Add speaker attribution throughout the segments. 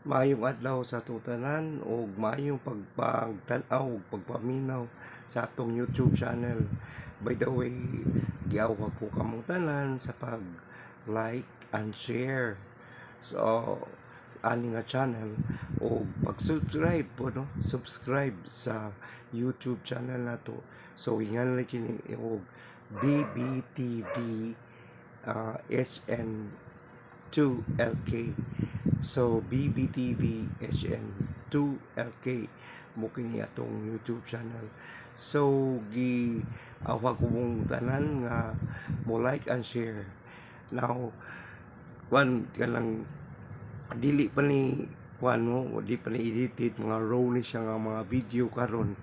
Speaker 1: Maayong adlaw sa tutanan o maayong pagpagtanaw ug pagpaminaw sa atong YouTube channel. By the way, giawha ko kamong tanan sa pag-like and share. So, ani nga channel o pag-subscribe po no, subscribe sa YouTube channel nato. So, ingan lang kini og BBTV HN2LK. So, BBTV HN2LK mo kini atong YouTube channel. So, awag ko mong tanan nga mo like and share. Now, ka lang dili pa ni di pa ni edited mga raw ni siya nga mga video karon,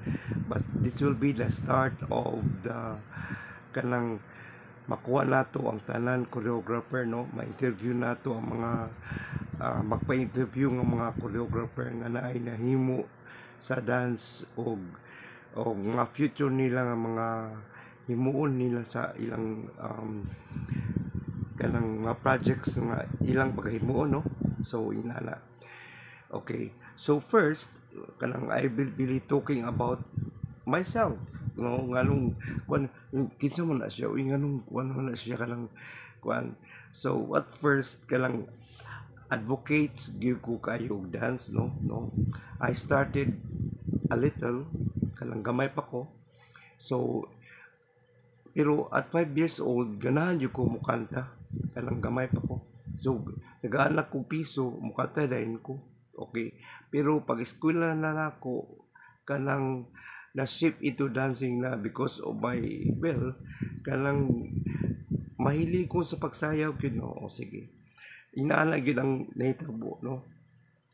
Speaker 1: but this will be the start of the kanang makuha nato ang tanan choreographer no, ma-interview nato ang mga magpa-interview ng mga choreographer nga naay nahimo sa dance o mga future nila nga mga himuon nila sa ilang kanang mga projects nga ilang paghimuon no. So inana. Okay. So first, kanang I will be talking about myself no, nganong kwan kinsa man na siya nganong kwan man na siya kanang kwan. So at first kanang advocate gyud ko kayo og dance no. I started a little kanang gamay pa ko. So pero at 5 years old ganahan gyud ko mukanta kanang gamay pa ko. So nagaanak ko piso mukanta dayon ko. Okay. Pero pag eskwela na nako kanang na-shift ito dancing na because of my kanang mahilig ko sa pagsayaw gyud no. O sige, inaala gyud ang nahitabo no.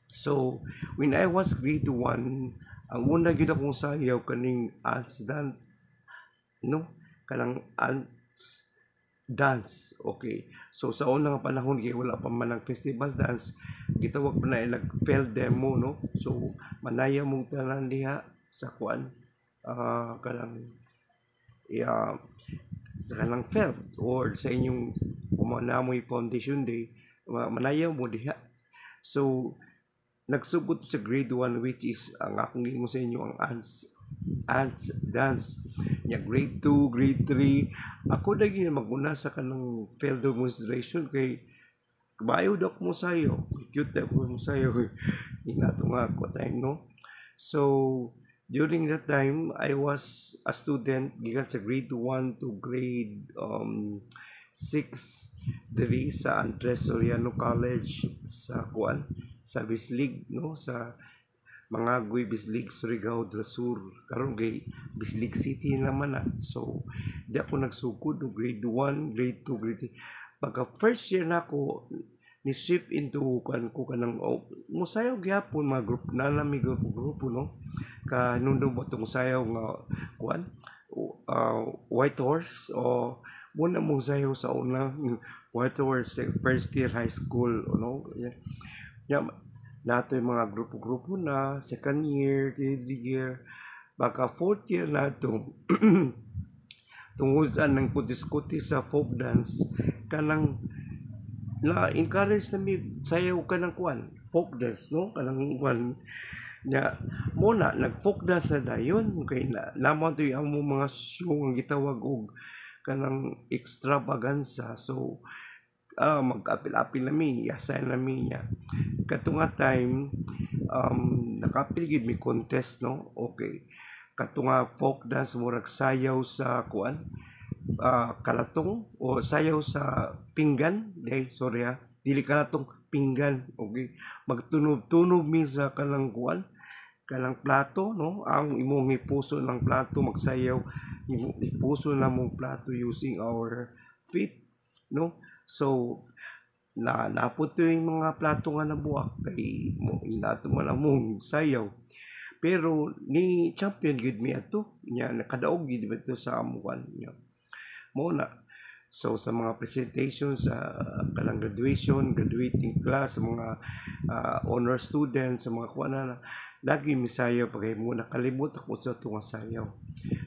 Speaker 1: So when I was grade 1, ang una gyud akong sayaw kaning ants dance no, kanang ants dance. Okay, so sa unang panahon kay wala pa man ang festival dance, gitawag pa na ilag failed demo no. So manaya mong tanan diha sa kuan kanang sa kanang felt or sa inyong kumanamoy foundation day manayaw mo diha. So nagsugod sa grade 1 which is ang akong giingon sa inyo ang ants dance nya grade 2 grade 3 ako na gini maguna sa kanang failed demonstration kay kabayo daw ko mo sayo cute ako mo sayo inato nga ako time no. So during that time, I was a student gikan sa grade 1 to grade 6 diri sa Andres Soriano College sa Kuan sa Bislig no, sa Mangagoy Bislig Surigao del Sur karon kay Bislig City naman na. So di ako nagsugod no grade 1 grade 2 grade 3 pagka first year na ako ni shift into kan ko kanang musayaw gyapon mga group na nami grupo no ka nundong mo tong sayaw nga kuan White Horse o muna mong sayaw sa una White Horse first year high school no yeah, nato yung mga grupo-grupo na second year third year baka fourth year na to tungod sa nang kutis-kutis sa folk dance kanang na encourage na mi sayaw ka ng kuan folk dance no kanang kuan nya mo na nag folk dance na dayon kay na lamang to yung mga show nga gitawag og kanang extravaganza. So mag-apil-apil nami assign nami nya katunga time nakapil gid mi contest no. Okay, katunga folk dance murag sayaw sa kuan kalatong o sayaw sa pinggan sorry dili kalatong pinggan. Okay, magtunog-tunog mi sa kanang kuan kanang plato no, ang imong ipuso ng plato magsayaw imong ipuso na mong plato using our feet no. So napot yung mga plato nga nabuak kay mo inato man among sayaw pero ni champion gid mi ato nya nakadaog gid dito sa amuan nya mo na. So sa mga presentation sa kanang graduating class sa mga honor students sa mga kuan na lagi mi sayaw pagay mo nakalimot ako sa tunga sayaw.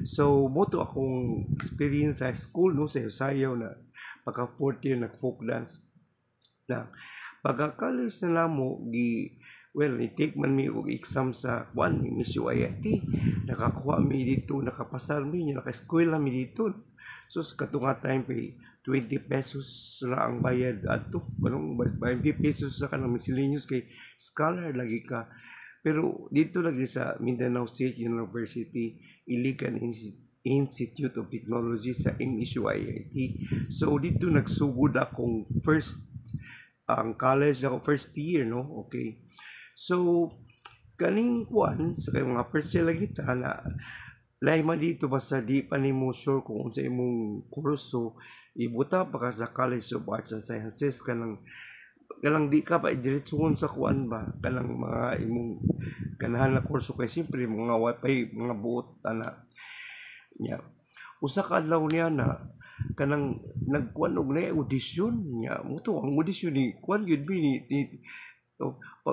Speaker 1: So mo to akong experience sa school no sa sayaw na pagka 4th year nag folk dance na pagka college na namo gi well, ni-take man mi og exam sa kuan ni Miss UIT. Nakakuha mi dito, nakapasar mi, naka-eskwela mi dito. So, katunga time pay 20 pesos na ang bayad ato. Kanong 20 pesos sa kanang miscellaneous kay scholar lagi ka. Pero dito lagi sa Mindanao State University, Iligan Institute of Technology sa MSUIT. So dito nagsugod akong first ang college ako first year, no? Okay. So kaning kuan sa kay mga first year lagi ta na lahi man dito basta di pa nimo sure kung unsa imong kurso ibuta pa ka sa College of Arts and Sciences kanang di ka pa idiretsuhon sa kuan ba kanang mga imong ganahan na kurso kay siyempre mga wifi mga buot ana nya usa ka adlaw niya na kanang nagkuan og na audition nya mo to ang audition ni kuan gyud mi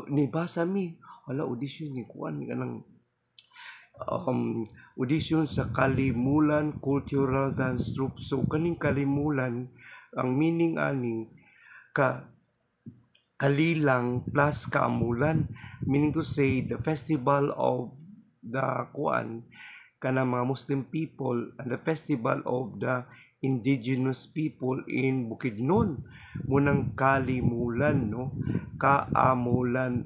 Speaker 1: ni basa mi wala audition ni kuan kanang audition sa Kalimulan Cultural Dance Troupe. So kaning Kalimulan ang meaning ani kalilang plus kaamulan, meaning to say the festival of the kuan kana mga Muslim people and the festival of the indigenous people in Bukidnon. Munang Kalimulan, no? Kaamulan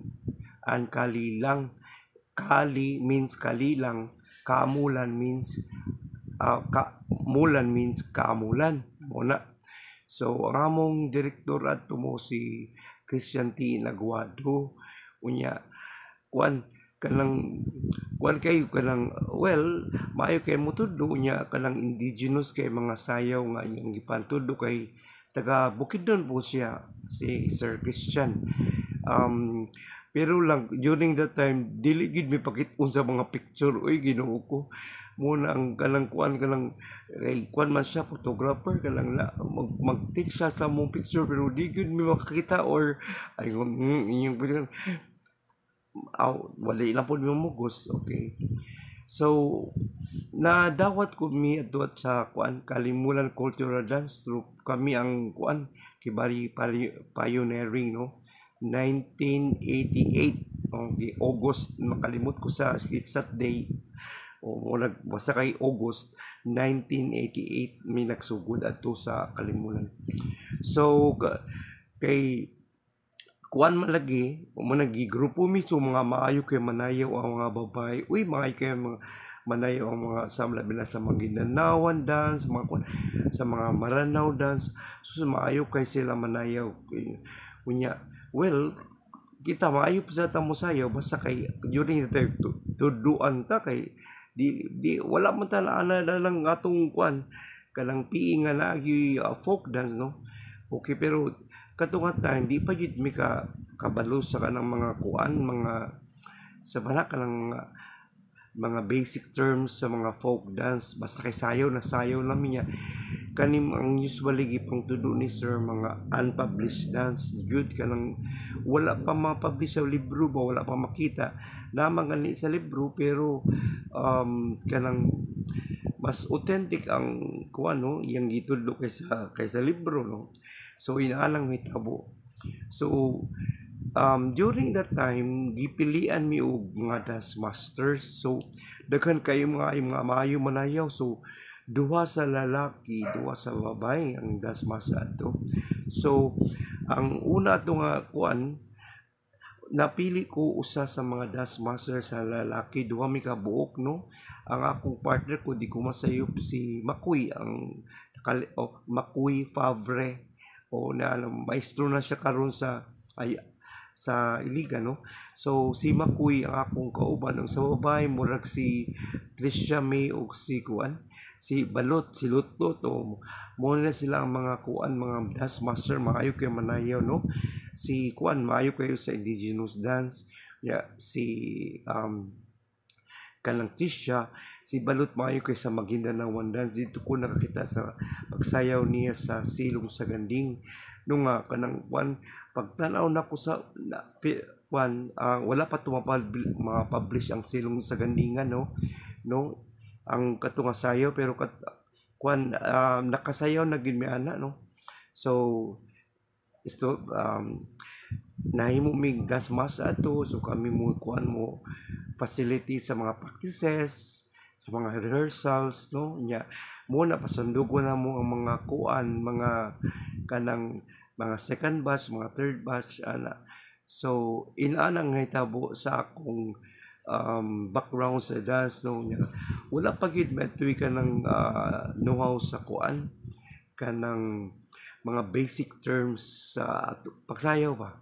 Speaker 1: and kalilang. Kali means kalilang, kaamulan means mulan means kaamulan. Muna. So ang among direktor adto mo si Christian T. Naguado unya kuan kanang kuan kayo kanang well maayo kay mo tudlo unya kanang indigenous kay mga sayaw nga iyang gipantudlo kay taga Bukidnon po siya si Sir Christian. Pero lang during that time dili gid mi pakit-on sa mga picture oy Ginoo ko muna ang kanang kuan kanang kuan man siya photographer kanang mag-take siya sa mong picture pero di gyud mi makakita or ay inyong wala lang po mi mamugos okay so nadawat ko mi adto sa kuan Kalimulan Cultural Dance Troupe kami ang kuan kibali pioneering no 1988 okay August makalimot ko sa exact day o basta kay August 1988 may nagsugod ato sa Kalimulan. So kay kuan man lagi mo nagigrupo mi so mga maayo kay manayaw ang mga babae. Uy maayo kay mga manayaw ang mga sa labi na sa mga Ginanawan dance, mga kuan sa mga Maranao dance. So maayo kay sila manayaw. Unya well kita maayo pa sa tamo sayaw basta kay during the time tuduan ta kay di wala man ta na lang atong kuan kanang PE nga lagi folk dance no okay pero katungat time di pa gid mi kabalo sa kanang mga kuan mga sa bana kanang mga basic terms sa mga folk dance basta kay sayaw na sayaw lang niya kanim ang usually gipang tudo ni sir mga unpublished dance good kanang wala pa ma-publish sa libro ba wala pa makita naman gani sa libro pero kanang mas authentic ang kuan no iyang gitudlo kaysa libro no so inaalang hitabo so during that time gipilian mi og mga dance masters so daghan kayo mga maayo manayaw so duha sa lalaki, duha sa babae ang dance master ato. So, ang una ato nga kuan napili ko usa sa mga dance master sa lalaki, duha mi ka buok no. Ang akong partner ko di ko masayop si Makoy ang Makoy Favre o na maestro na siya karon sa Iligan no. So si Makoy ang akong kauban ang sa babae murag si Tricia May o si kuan si Balot, si Lutot o mo na sila ang mga kuan mga dance master maayo kay manayaw no si kuan maayo kayo sa indigenous dance si kanang Tisha si Balot maayo kay sa Maguindanaoan dance dito ko nakakita sa pagsayaw niya sa Silong sa Ganding nung kanang kuan pagtanaw na ko sa kuan wala pa ma-publish ang Silong sa Gandingan no ang katunga sayaw pero kuan nakasayaw na gid mi ana no so nahimo mig dasmas ato, so kami mo kuan mo facility sa mga practices, sa mga rehearsals, no, nya mo na pasundugon na mo ang mga kuan, mga kanang mga second batch, mga third batch ana. So inanang hitabo sa akong background sa dance, no, nya wala pa gid matuy ka ng know-how sa kuan kanang mga basic terms sa pagsayaw ba.